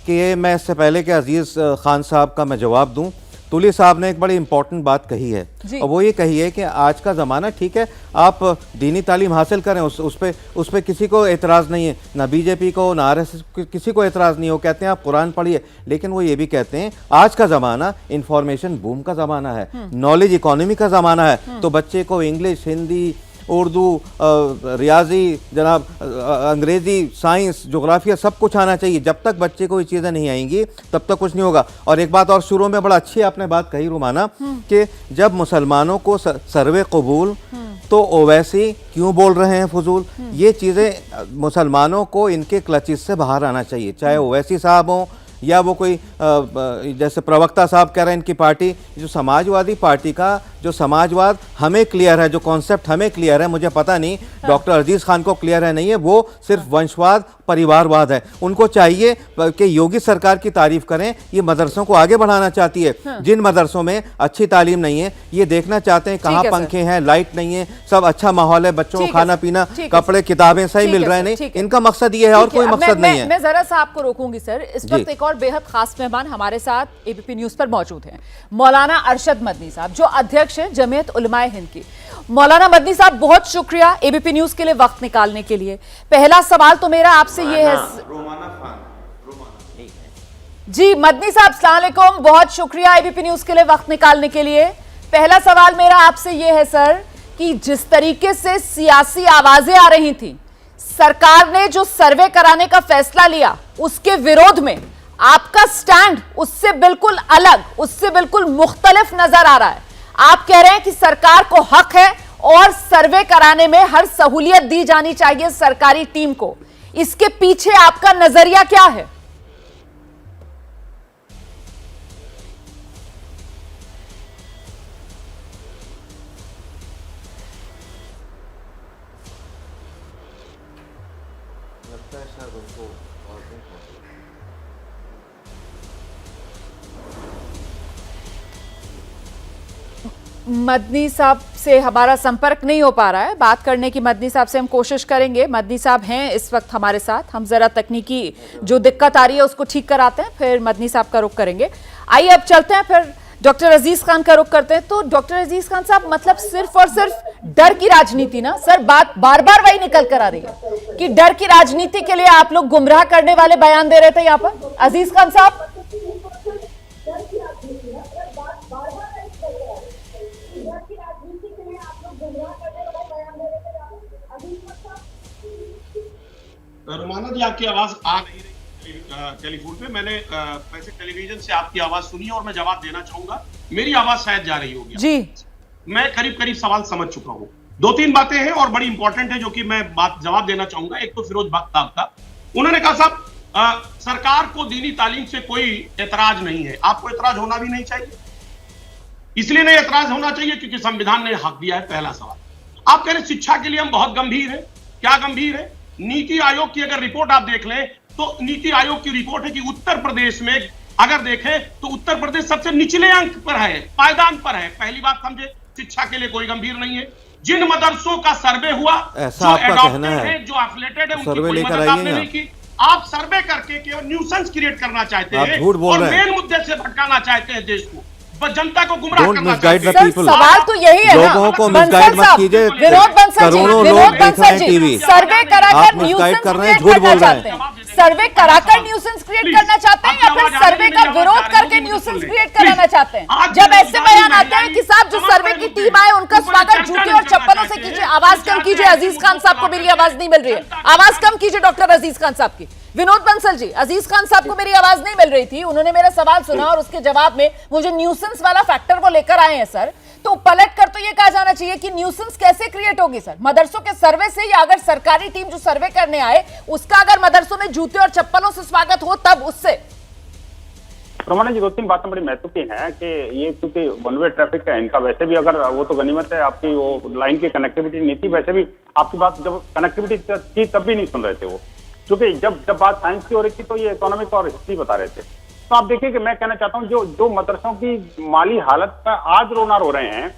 [SPEAKER 5] कि मैं इससे पहले कि अजीज खान साहब का मैं जवाब दूं तुली साहब ने एक बड़ी इंपॉर्टेंट बात कही है, और वो ये कही है कि आज का ज़माना, ठीक है आप दीनी तालीम हासिल करें, उस पे किसी को एतराज़ नहीं है, ना बीजेपी को ना आरएसएस किसी को एतराज़ नहीं हो, कहते हैं आप कुरान पढ़िए, लेकिन वो ये भी कहते हैं आज का ज़माना इंफॉर्मेशन बूम का ज़माना है, नॉलेज इकोनॉमी का ज़माना है, तो बच्चे को इंग्लिश, हिंदी, उर्दू, रियाजी, जनाब अंग्रेज़ी, साइंस, जोग्राफिया सब कुछ आना चाहिए। जब तक बच्चे को ये चीज़ें नहीं आएंगी तब तक कुछ नहीं होगा। और एक बात और शुरू में बड़ा अच्छी आपने बात कही रुमाना, कि जब मुसलमानों को सर्वे कबूल, तो ओवैसी क्यों बोल रहे हैं फजूल, ये चीज़ें मुसलमानों को इनके क्लचिस से बाहर आना चाहिए, चाहे ओवैसी साहब हों या वो कोई जैसे प्रवक्ता साहब कह रहे हैं इनकी पार्टी, जो समाजवादी पार्टी का जो समाजवाद हमें क्लियर है, जो कॉन्सेप्ट हमें क्लियर है, मुझे पता नहीं डॉक्टर अजीज़ खान को क्लियर है नहीं है, वो सिर्फ वंशवाद परिवारवाद है। उनको चाहिए कि योगी सरकार की तारीफ करें, ये मदरसों को आगे बढ़ाना चाहती है। जिन मदरसों में अच्छी तालीम नहीं है, ये देखना चाहते हैं कहाँ पंखे हैं, लाइट नहीं है, सब अच्छा माहौल है, बच्चों को खाना पीना, कपड़े, किताबें सही मिल रहे हैं, नहीं, इनका मकसद ये है और कोई मकसद नहीं है।
[SPEAKER 1] मैं जरा सा आपको रोकूंगी सर, इस वक्त एक और बेहद खास मेहमान हमारे साथ एबीपी न्यूज पर मौजूद हैं, मौलाना अरशद मदनी साहब, जो अध्यक्ष हैं जमीयत उलमाए हिंद की। मौलाना मदनी साहब, बहुत शुक्रिया एबीपी न्यूज के लिए वक्त निकालने के लिए। पहला सवाल तो मेरा आपसे ये है जी, मदनी साहब अस्सलाम वालेकुम, बहुत शुक्रिया एबीपी न्यूज के लिए वक्त निकालने के लिए। पहला सवाल मेरा आपसे ये है सर, कि जिस तरीके से सियासी आवाजें आ रही थी, सरकार ने जो सर्वे कराने का फैसला लिया उसके विरोध में आपका स्टैंड उससे बिल्कुल अलग, उससे बिल्कुल मुख्तलिफ नजर आ रहा है। आप कह रहे हैं कि सरकार को हक है और सर्वे कराने में हर सहूलियत दी जानी चाहिए सरकारी टीम को। इसके पीछे आपका नजरिया क्या है? मदनी साहब से हमारा संपर्क नहीं हो पा रहा है, बात करने की मदनी साहब से हम कोशिश करेंगे। मदनी साहब हैं इस वक्त हमारे साथ, हम जरा तकनीकी जो दिक्कत आ रही है उसको ठीक कराते हैं, फिर मदनी साहब का रुख करेंगे। आइए अब चलते हैं, फिर डॉक्टर अजीज खान का रुख करते हैं। तो डॉक्टर अजीज खान साहब, मतलब सिर्फ और सिर्फ डर की राजनीति ना सर, बात बार बार वही निकल कर आ रही है कि डर की राजनीति के लिए आप लोग गुमराह करने वाले बयान दे रहे थे यहाँ पर। अजीज खान साहब,
[SPEAKER 2] रुमाना जी, आपकी आवाज आ नहीं रही टेलीफोन पे, मैंने वैसे टेलीविजन से आपकी आवाज सुनी और मैं जवाब देना चाहूंगा। मेरी आवाज शायद जा रही होगी
[SPEAKER 1] जी।
[SPEAKER 2] मैं करीब करीब सवाल समझ चुका हूँ। दो तीन बातें हैं और बड़ी इंपॉर्टेंट है जो कि मैं बात जवाब देना चाहूंगा। एक तो फिरोज साहब का, उन्होंने कहा साहब सरकार को दीनी तालीम से कोई एतराज नहीं है। आपको एतराज होना भी नहीं चाहिए, इसलिए नहीं एतराज होना चाहिए क्योंकि संविधान ने हक दिया है। पहला सवाल। आप कह रहे शिक्षा के लिए हम बहुत गंभीर है। क्या गंभीर है? नीति आयोग की अगर रिपोर्ट आप देख लें तो नीति आयोग की रिपोर्ट है कि उत्तर प्रदेश में अगर देखें तो उत्तर प्रदेश सबसे निचले अंक पर है, पायदान पर है। पहली बात समझे, शिक्षा के लिए कोई गंभीर नहीं है। जिन मदरसों का सर्वे हुआ,
[SPEAKER 5] ऐसा आपका कहना है,
[SPEAKER 2] जो एफिलेटेड है, उनकी
[SPEAKER 5] सर्वे
[SPEAKER 2] कोई
[SPEAKER 5] लेकर
[SPEAKER 2] मदद आपने
[SPEAKER 5] आइए
[SPEAKER 2] नहीं की। आप सर्वे करके केवल न्यूसेंस क्रिएट करना चाहते हैं और मेन मुद्दे से भटकाना चाहते हैं देश को, जनता को गुमराह करना चाहते हैं।
[SPEAKER 1] सवाल तो यही है ना,
[SPEAKER 5] लोगों को मिसगाइड मत कीजिए।
[SPEAKER 1] करोड़ों लोग देख रहे हैं टीवी, सर्वे कराकर न्यूसेंस क्रिएट करना चाहते हैं। सर्वे कराकर न्यूसेंस क्रिएट करना चाहते हैं या फिर सर्वे का विरोध करके न्यूसेंस क्रिएट कराना चाहते हैं? जब ऐसे बयान आते हैं कि साहब जो सर्वे की टीम आए उनका स्वागत जूते और चप्पलों से कीजिए। आवाज कम कीजिए, अजीज खान साहब को मेरी आवाज नहीं मिल रही है। आवाज कम कीजिए डॉक्टर अजीज खान साहब की। विनोद बंसल जी, अजीज खान साहब को मेरी आवाज नहीं मिल रही थी, उन्होंने मेरा सवाल सुना और उसके जवाब में मुझे न्यूसेंस वाला फैक्टर वो लेकर आए हैं सर। तो पलट कर तो ये कहा जाना चाहिए कि न्यूसेंस कैसे क्रिएट होगी सर? मदरसों के सर्वे से, या अगर सरकारी टीम जो सर्वे करने आए उसका अगर मदरसों में जूते और चप्पलों से स्वागत हो तब उससे?
[SPEAKER 3] रमाना जी, दो तीन बातें बड़ी महत्वपूर्ण है कि ये क्योंकि वन वे ट्रैफिक है इनका, वैसे भी अगर वो तो गनीमत है आपकी वो लाइन की कनेक्टिविटी नहीं थी, वैसे भी आपकी बात जब कनेक्टिविटी थी तब भी नहीं सुन रहे थे वो, क्योंकि जब बात साइंस की हो रही थी तो ये इकोनॉमिक और हिस्ट्री बता रहे थे। तो आप देखिए कि मैं कहना चाहता हूँ जो मदरसों की माली हालत पर आज रोना रो रहे हैं,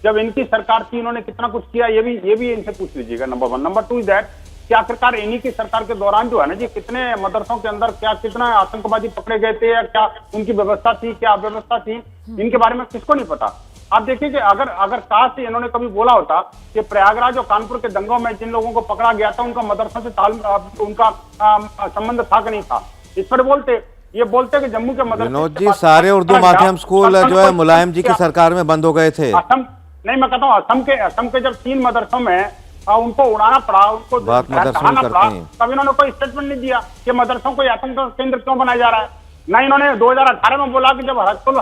[SPEAKER 3] जब इनकी सरकार थी इन्होंने कितना कुछ किया, ये भी इनसे पूछ लीजिएगा। नंबर 1। नंबर 2 इज दैट कि आखिरकार इन्हीं की सरकार के दौरान जो है ना जी, कितने मदरसों के अंदर क्या कितना आतंकवादी पकड़े गए थे, या क्या उनकी व्यवस्था थी, क्या अव्यवस्था थी, इनके बारे में किसको नहीं पता। आप देखिए कि अगर काश इन्होंने कभी बोला होता कि प्रयागराज और कानपुर के दंगों में जिन लोगों को पकड़ा गया था उनका मदरसों से उनका संबंध था कि नहीं था, इस पर ये बोलते कि जम्मू के मदरसे।
[SPEAKER 5] विनोद जी, सारे उर्दू माध्यम स्कूल जो है मुलायम जी की सरकार में बंद हो गए थे।
[SPEAKER 3] असम नहीं, मैं कहता हूँ असम के जब 3 मदरसों में उनको उड़ाना पड़ा, उनको
[SPEAKER 5] बात मदरसों
[SPEAKER 3] ढहाना पड़ा,
[SPEAKER 5] करते हैं।
[SPEAKER 3] तब इन्होंने कोई स्टेटमेंट नहीं दिया कि मदरसों को आतंक केंद्र क्यों बनाया जा रहा है। ना इन्होंने 2018 में बोला कि जब हरकतुल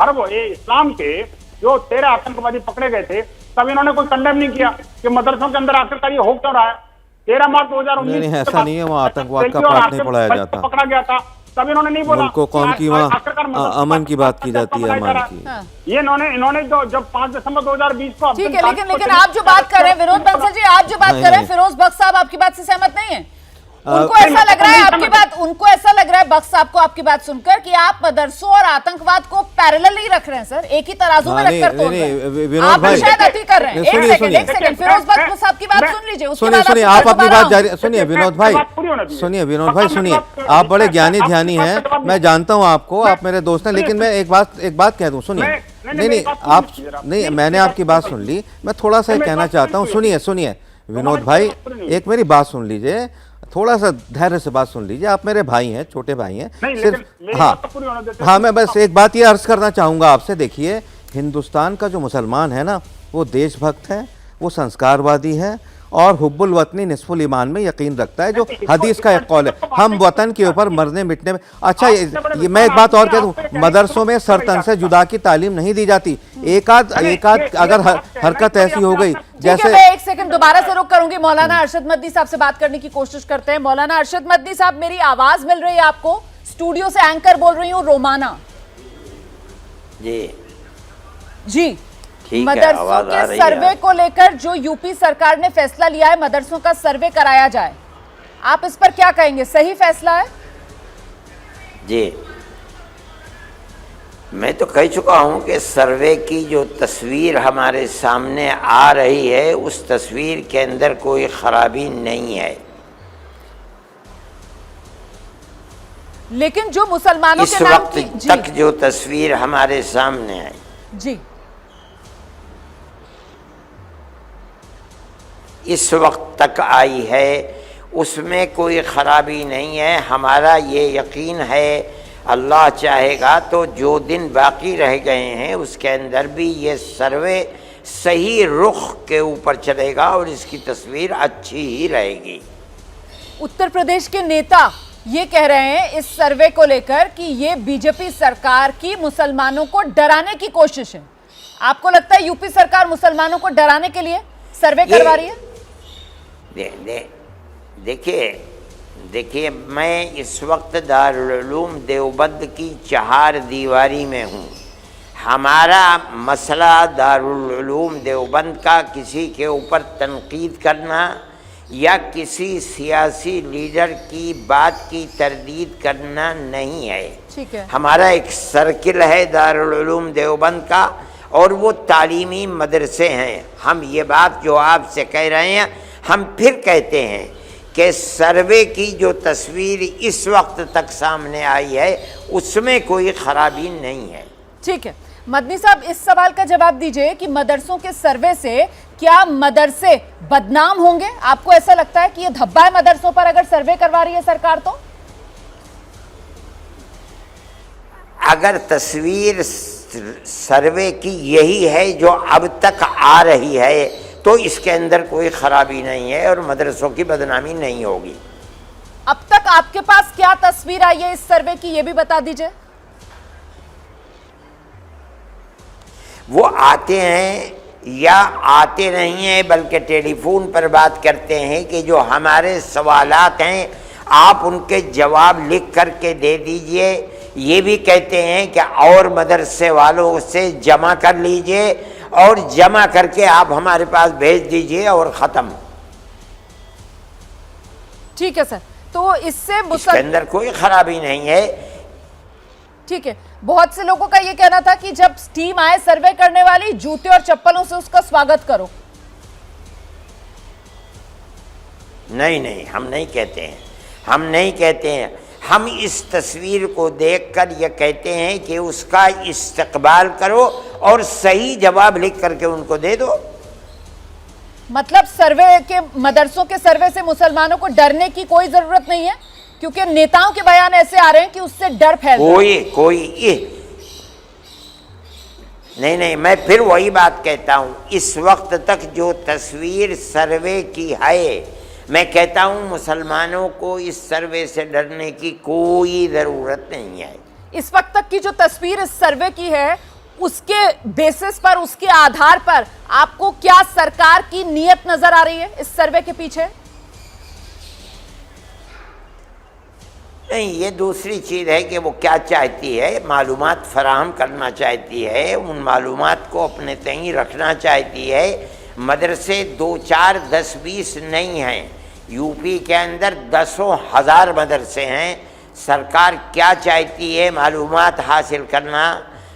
[SPEAKER 3] हर्ब इस्लाम के जो 13 आतंकवादी पकड़े गए थे, तब इन्होंने कोई कंडेम नहीं किया कि मदरसों के अंदर आखिरकार ये हो क्यों रहा है। 13 मार्च 2019
[SPEAKER 5] नहीं, ऐसा नहीं है, वहाँ आतंकवाद का पाठ नहीं पढ़ाया जाता।
[SPEAKER 3] पकड़ा गया था, तब इन्होंने नहीं बोला।
[SPEAKER 5] मुल्क को कौम की वहाँ अमन की बात की जाती है, अमन की।
[SPEAKER 3] ये इन्होंने जब 5 दिसंबर 2020 को
[SPEAKER 1] ठीक है, लेकिन आप जो बात कर रहे हैं विनोद बंसल जी, आप जो बात कर रहे हैं, फिरोज बख्श साहब आपकी बात से सहमत नहीं है? उनको ऐसा लग रहा है बख्श साहब को आपकी बात सुनकर कि आप मदरसों और आतंकवाद को पैरेलल नहीं रख रहे हैं सर, एक ही तराजू में रखकर तोड़ रहे हैं। आप शायद अति कर रहे हैं। एक सेकंड फिरोज बख्श साहब की बात सुन लीजिए,
[SPEAKER 5] सुनिए आप अपनी बात जारी सुनिए। विनोद भाई सुनिए, आप बड़े ज्ञानी ध्यानी हैं, मैं जानता हूँ आपको, आप मेरे दोस्त हैं, लेकिन मैं एक बात कह दूं, सुनिए। नहीं, मैंने आपकी बात सुन ली, मैं थोड़ा सा कहना चाहता हूँ। सुनिए विनोद भाई, एक मेरी बात सुन लीजिए, थोड़ा सा धैर्य से बात सुन लीजिए। आप मेरे भाई हैं, छोटे भाई हैं सिर्फ। हाँ, मैं बस एक बात ये अर्ज करना चाहूँगा आपसे। देखिए, हिंदुस्तान का जो मुसलमान है ना, वो देशभक्त है, वो संस्कारवादी है और हुब्बुल वतनी निस्फुल ईमान में यकीन रखता है, जो हदीस का एक कौल है, हम वतन के ऊपर मरने मिटने में। अच्छा, ये मैं एक बात और कह दूं, मदरसों में सरतन से जुदा की तालीम नहीं दी जाती। एक आध अगर हरकत ऐसी हो गई जैसे।
[SPEAKER 1] मैं एक सेकंड दोबारा से रुक करूंगी, मौलाना अरशद मदनी साहब से बात करने की कोशिश करते हैं। मौलाना अरशद मदनी साहब, मेरी आवाज मिल रही है आपको? स्टूडियो से एंकर बोल रही हूँ, रोमाना जी। मदरसों के सर्वे को लेकर जो यूपी सरकार ने फैसला लिया है, मदरसों का सर्वे कराया जाए, आप इस पर क्या कहेंगे? सही फैसला है?
[SPEAKER 8] जी, मैं तो कह चुका हूं कि सर्वे की जो तस्वीर हमारे सामने आ रही है, उस तस्वीर के अंदर कोई खराबी नहीं है।
[SPEAKER 1] लेकिन जो मुसलमानों
[SPEAKER 8] इस
[SPEAKER 1] के नाम
[SPEAKER 8] वक्त
[SPEAKER 1] की
[SPEAKER 8] तक जो तस्वीर हमारे सामने है
[SPEAKER 1] जी,
[SPEAKER 8] इस वक्त तक आई है, उसमें कोई खराबी नहीं है। हमारा ये यकीन है, अल्लाह चाहेगा तो जो दिन बाकी रह गए हैं उसके अंदर भी ये सर्वे सही रुख के ऊपर चलेगा और इसकी तस्वीर अच्छी ही रहेगी।
[SPEAKER 1] उत्तर प्रदेश के नेता ये कह रहे हैं इस सर्वे को लेकर कि ये बीजेपी सरकार की मुसलमानों को डराने की कोशिश है। आपको लगता है यूपी सरकार मुसलमानों को डराने के लिए सर्वे करवा रही है?
[SPEAKER 8] देखिए, मैं इस वक्त दारुल उलूम देवबंद की 4 दीवारी में हूँ। हमारा मसला दारुल उलूम देवबंद का किसी के ऊपर तनकीद करना या किसी सियासी लीडर की बात की तरदीद करना नहीं है।
[SPEAKER 1] ठीक है।
[SPEAKER 8] हमारा एक सर्किल है दारुल उलूम देवबंद का, और वो तालीमी मदरसे हैं। हम ये बात जो आपसे कह रहे हैं, हम फिर कहते हैं कि सर्वे की जो तस्वीर इस वक्त तक सामने आई है, उसमें कोई खराबी नहीं है।
[SPEAKER 1] ठीक है, मदनी साहब इस सवाल का जवाब दीजिए कि मदरसों के सर्वे से क्या मदरसे बदनाम होंगे? आपको ऐसा लगता है कि ये धब्बा है मदरसों पर अगर सर्वे करवा रही है सरकार? तो
[SPEAKER 8] अगर तस्वीर सर्वे की यही है जो अब तक आ रही है, तो इसके अंदर कोई खराबी नहीं है और मदरसों की बदनामी नहीं होगी।
[SPEAKER 1] अब तक आपके पास क्या तस्वीर आई है इस सर्वे की, ये भी बता दीजिए।
[SPEAKER 8] वो आते हैं या आते नहीं हैं, बल्कि टेलीफोन पर बात करते हैं कि जो हमारे सवालात हैं आप उनके जवाब लिख करके दे दीजिए। ये भी कहते हैं कि और मदरसे वालों से जमा कर लीजिए और जमा करके आप हमारे पास भेज दीजिए और ख़त्म।
[SPEAKER 1] ठीक है सर, तो इसके
[SPEAKER 8] अंदर कोई खराबी नहीं है।
[SPEAKER 1] ठीक है, बहुत से लोगों का ये कहना था कि जब टीम आए सर्वे करने वाली, जूते और चप्पलों से उसका स्वागत करो।
[SPEAKER 8] नहीं, हम नहीं कहते हैं, हम नहीं कहते हैं। हम इस तस्वीर को देखकर ये कहते हैं कि उसका इस्तकबाल करो और सही जवाब लिख करके उनको दे दो।
[SPEAKER 1] मतलब सर्वे के, मदरसों के सर्वे से मुसलमानों को डरने की कोई जरूरत नहीं है, क्योंकि नेताओं के बयान ऐसे आ रहे हैं कि उससे डर फैल रहा है।
[SPEAKER 8] नहीं, मैं फिर वही बात कहता हूं, इस वक्त तक जो तस्वीर सर्वे की है, मैं कहता हूं मुसलमानों को इस सर्वे से डरने की कोई जरूरत नहीं है।
[SPEAKER 1] इस वक्त तक की जो तस्वीर इस सर्वे की है, उसके बेसिस पर, उसके आधार पर आपको क्या सरकार की नीयत नजर आ रही है इस सर्वे के पीछे?
[SPEAKER 8] नहीं, ये दूसरी चीज़ है कि वो क्या चाहती है, मालूमात फराहम करना चाहती है, उन मालूमात को अपने तहीं रखना चाहती है। मदरसे 2, 4, 10, 20 नहीं हैं, यूपी के अंदर दसों हज़ार मदरसे हैं। सरकार क्या चाहती है, मालूमात हासिल करना,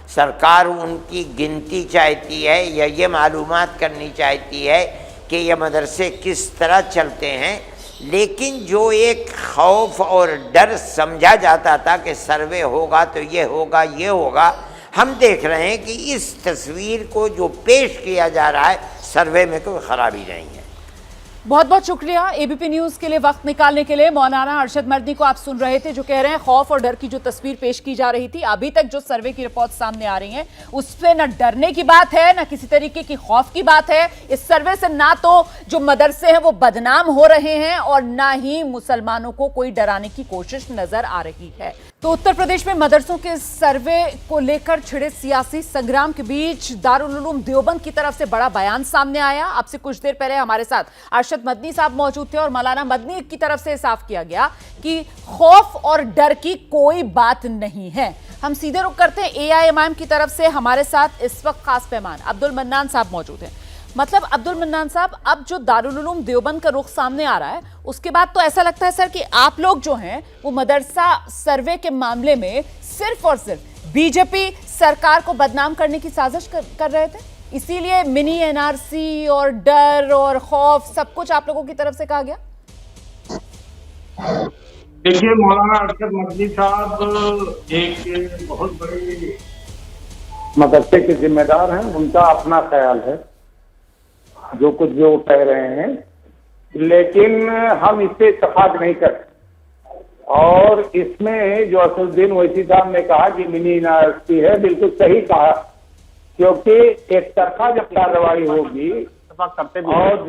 [SPEAKER 8] सरकार उनकी गिनती चाहती है या ये मालूमात करनी चाहती है कि ये मदरसे किस तरह चलते हैं। लेकिन जो एक खौफ और डर समझा जाता था कि सर्वे होगा तो ये होगा, ये होगा, हम देख रहे हैं कि इस तस्वीर को जो पेश किया जा रहा है, सर्वे में कोई खराबी नहीं है।
[SPEAKER 1] बहुत बहुत शुक्रिया एबीपी न्यूज के लिए वक्त निकालने के लिए। मौलाना अरशद मदनी को आप सुन रहे थे, जो कह रहे हैं खौफ और डर की जो तस्वीर पेश की जा रही थी, अभी तक जो सर्वे की रिपोर्ट सामने आ रही हैं उससे न डरने की बात है, न किसी तरीके की खौफ की बात है। इस सर्वे से ना तो जो मदरसे हैं वो बदनाम हो रहे हैं और ना ही मुसलमानों को कोई डराने की कोशिश नजर आ रही है। तो उत्तर प्रदेश में मदरसों के सर्वे को लेकर छिड़े सियासी संग्राम के बीच दारुल उलूम देवबंद की तरफ से बड़ा बयान सामने आया। आपसे कुछ देर पहले हमारे साथ अरशद मदनी साहब मौजूद थे और मौलाना मदनी की तरफ से साफ किया गया कि खौफ और डर की कोई बात नहीं है। हम सीधे रुख करते हैं एआईएमआईएम की तरफ से। हमारे साथ इस वक्त खास मेहमान अब्दुल मन्नान साहब मौजूद हैं। मतलब अब्दुल मन्नान साहब, अब जो दारुल उलूम देवबंद का रुख सामने आ रहा है, उसके बाद तो ऐसा लगता है सर कि आप लोग जो हैं वो मदरसा सर्वे के मामले में सिर्फ और सिर्फ बीजेपी सरकार को बदनाम करने की साजिश कर रहे थे, इसीलिए मिनी एनआरसी और डर और खौफ सब कुछ आप लोगों की तरफ से कहा गया।
[SPEAKER 10] देखिए, मौलाना अरशद मदनी साहब एक बहुत बड़े
[SPEAKER 3] मदरसे के जिम्मेदार हैं, उनका अपना ख्याल है जो कुछ जो कह रहे हैं, लेकिन हम इससे इत्तेफाक नहीं करते। और इसमें जो असदुद्दीन ओवैसी साहब ने कहा कि मिनी एनआरसी है, बिल्कुल सही कहा, क्योंकि एक तरफा जब कार्रवाई होगी और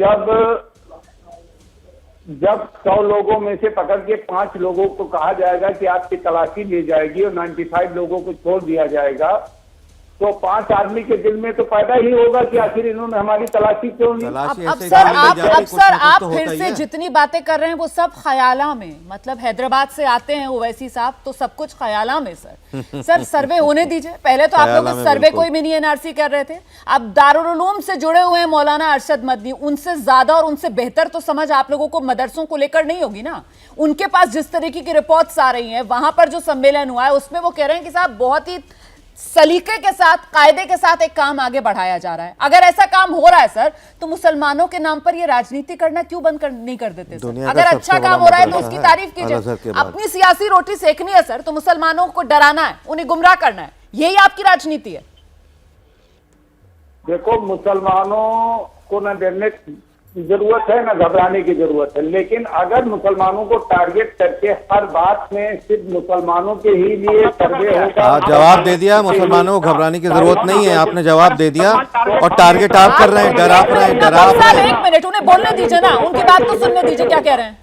[SPEAKER 3] जब 100 लोगों में से पकड़ के 5 लोगों को कहा जाएगा कि आपकी तलाशी ली जाएगी और 95 लोगों को छोड़ दिया जाएगा, तो 5 आदमी के दिल में तो पैदा ही होगा कि आखिर इन्होंने हमारी तलाशी क्यों ली।
[SPEAKER 1] अब सर आप फिर से जितनी बातें कर रहे हैं वो सब ख्याला में, मतलब हैदराबाद से आते हैं ओवैसी साहब तो सब कुछ ख्याला में। सर सर्वे होने दीजिए। पहले तो आप लोग सर्वे कोई मिनी एनआरसी कर रहे थे, अब दारुल उलूम से जुड़े हुए हैं मौलाना अरशद मदनी, उनसे ज्यादा और उनसे बेहतर तो समझ आप लोगों को मदरसों को लेकर नहीं होगी ना। उनके पास जिस तरीके की रिपोर्ट्स आ रही हैं, वहां पर जो सम्मेलन हुआ है उसमें वो कह रहे हैं कि साहब बहुत ही सलीके के साथ, कायदे के साथ एक काम आगे बढ़ाया जा रहा है। अगर ऐसा काम हो रहा है सर, तो मुसलमानों के नाम पर ये राजनीति करना क्यों बंद नहीं कर देते? अगर अच्छा काम हो रहा है तो उसकी तारीफ कीजिए। अपनी सियासी रोटी सेकनी है सर, तो मुसलमानों को डराना है, उन्हें गुमराह करना है, यही आपकी राजनीति है।
[SPEAKER 3] देखो, मुसलमानों को न डरने की जरूरत है न घबराने की जरूरत है, लेकिन अगर मुसलमानों को टारगेट करके हर बात में सिर्फ मुसलमानों के ही लिए सर्वे होगा।
[SPEAKER 5] जवाब दे दिया, मुसलमानों को घबराने की जरूरत नहीं है, आपने जवाब दे दिया और टारगेट आप कर रहे हैं, डरा रहे हैं।
[SPEAKER 1] एक मिनट, उन्हें बोलने दीजिए ना, उनकी बात तो सुनने दीजिए, क्या कह रहे हैं।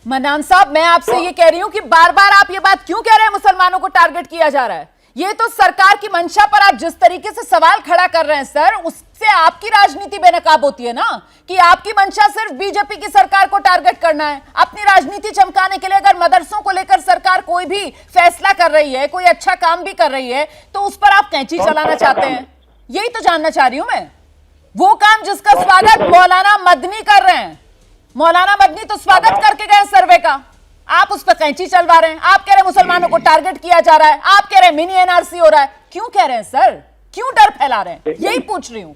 [SPEAKER 1] मन्नान साहब, मैं आपसे ये कह रही हूं कि बार बार आप ये बात क्यों कह रहे हैं मुसलमानों को टारगेट किया जा रहा है? ये तो सरकार की मंशा पर आप जिस तरीके से सवाल खड़ा कर रहे हैं सर, उससे आपकी राजनीति बेनकाब होती है ना, कि आपकी मंशा सिर्फ बीजेपी की सरकार को टारगेट करना है। अपनी राजनीति चमकाने के लिए अगर मदरसों को लेकर सरकार कोई भी फैसला कर रही है, कोई अच्छा काम भी कर रही है, तो उस पर आप कैंची चलाना चाहते हैं। यही तो जानना चाह रही हूं मैं। वो काम जिसका स्वागत मौलाना मदनी कर रहे हैं, मौलाना मदनी तो स्वागत करके गए सर्वे का, आप उस पर कैंची चलवा रहे हैं, आप कह रहे हैं मुसलमानों को टारगेट किया जा रहा है, आप कह रहे हैं मिनी एनआरसी हो रहा है। क्यों कह रहे हैं सर, क्यों डर फैला रहे हैं, यही पूछ रही हूं।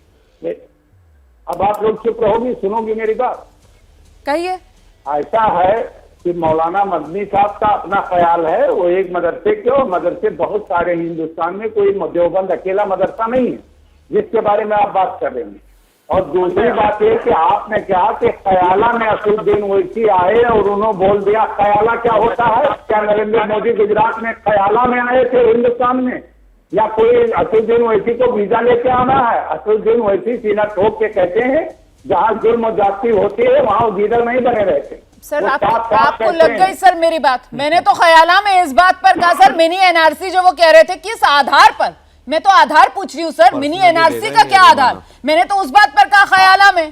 [SPEAKER 3] अब आप लोग चुप रहोगी, सुनोगी मेरी बात?
[SPEAKER 1] कहिए।
[SPEAKER 3] ऐसा है कि मौलाना मदनी साहब का अपना ख्याल है, वो एक मदरसे के, और मदरसे बहुत सारे हिंदुस्तान में, कोई देवबंद अकेला मदरसा नहीं है जिसके बारे में आप बात कर रहे हैं। और दूसरी बात ये कि आपने कहा कि ख्याला में असदुद्दीन ओवैसी आए और उन्होंने बोल दिया। ख्याला क्या होता है? क्या नरेंद्र मोदी गुजरात में ख्याला में आए थे हिंदुस्तान में, या कोई असदुद्दीन ओवैसी को वीजा लेके आना है? असदुद्दीन ओवैसी सीना ठोक के कहते हैं जहां जुल्म और ज्यादती होती है वहां वो लीडर नहीं बने रहते।
[SPEAKER 1] सर आपको लग गई सर मेरी बात? मैंने तो ख्याला में इस बात पर कहा सर, मिनी एनआरसी जो वो कह रहे थे किस आधार पर, मैं तो आधार पूछ रही हूँ सर, मिनी एनआरसी का क्या आधार? मैंने तो उस बात पर कहा ख्याला में,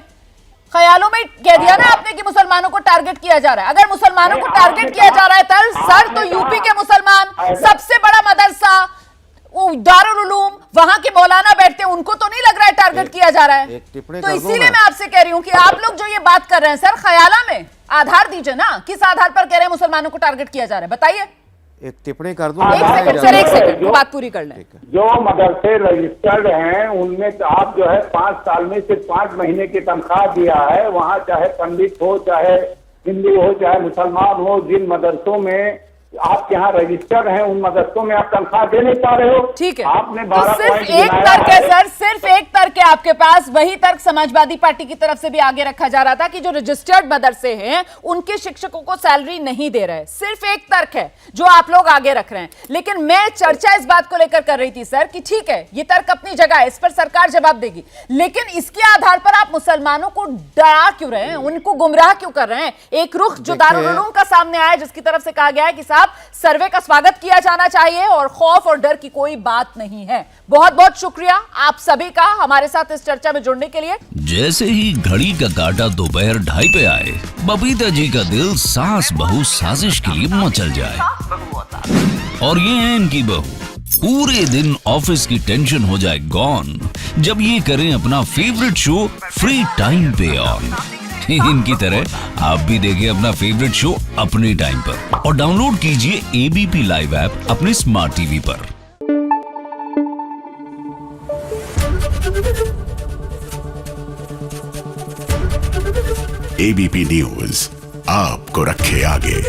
[SPEAKER 1] ख्यालों में कह दिया ना आपने कि मुसलमानों को टारगेट किया जा रहा है। अगर मुसलमानों को टारगेट किया जा रहा है सर तो यूपी के मुसलमान, सबसे बड़ा मदरसा वो दारुल उलूम, वहां के मौलाना बैठते हैं, उनको तो नहीं लग रहा है टारगेट किया जा रहा है। तो इसीलिए मैं आपसे कह रही हूँ कि आप लोग जो ये बात कर रहे हैं सर, ख्याला में आधार दीजिए ना, किस आधार पर कह रहे हैं मुसलमानों को टारगेट किया जा रहा है, बताइए।
[SPEAKER 5] एक टिप्पणी कर दूं।
[SPEAKER 1] एक सेकंड सर, एक सेकंड, बात पूरी कर लें।
[SPEAKER 3] जो मदरसे रजिस्टर्ड हैं उनमें तो आप जो है 5 साल में सिर्फ 5 महीने की तनख्वाह दिया है। वहां चाहे पंडित हो, चाहे हिंदू हो, चाहे मुसलमान हो, जिन मदरसों में आपके यहाँ रजिस्टर हैं उन मदरसों में आप तनख्वाह दे नहीं पा रहे हो।
[SPEAKER 1] ठीक है,
[SPEAKER 3] आपने
[SPEAKER 1] तो सिर्फ एक तर्क है सर, सिर्फ एक तर्क है आपके पास। वही तर्क समाजवादी पार्टी की तरफ से भी आगे रखा जा रहा था कि जो रजिस्टर्ड मदरसे हैं उनके शिक्षकों को सैलरी नहीं दे रहे। सिर्फ एक तर्क है जो आप लोग आगे रख रहे हैं, लेकिन मैं चर्चा इस बात को लेकर कर रही थी सर कि ठीक है ये तर्क अपनी जगह है, इस पर सरकार जवाब देगी, लेकिन इसके आधार पर आप मुसलमानों को डरा क्यों रहे हैं, उनको गुमराह क्यों कर रहे हैं? एक रुख जो दारुल उलूम का सामने आया जिसकी तरफ से कहा गया है कि सर्वे का स्वागत किया जाना चाहिए और खौफ और डर की कोई बात नहीं है। बहुत बहुत शुक्रिया आप सभी का हमारे साथ इस चर्चा में जुड़ने के लिए।
[SPEAKER 11] जैसे ही घड़ी का काटा दोपहर 2:30 पे आए, बबीता जी का दिल सास बहू साजिश के लिए मचल जाए। और ये है इनकी बहू, पूरे दिन ऑफिस की टेंशन हो जाए गॉन जब ये करें अपना फेवरेट शो फ्री टाइम पे ऑन। इनकी तरह आप भी देखिए अपना फेवरेट शो अपने टाइम पर और डाउनलोड कीजिए एबीपी लाइव ऐप अपने स्मार्ट टीवी पर।
[SPEAKER 12] एबीपी न्यूज आपको रखे आगे।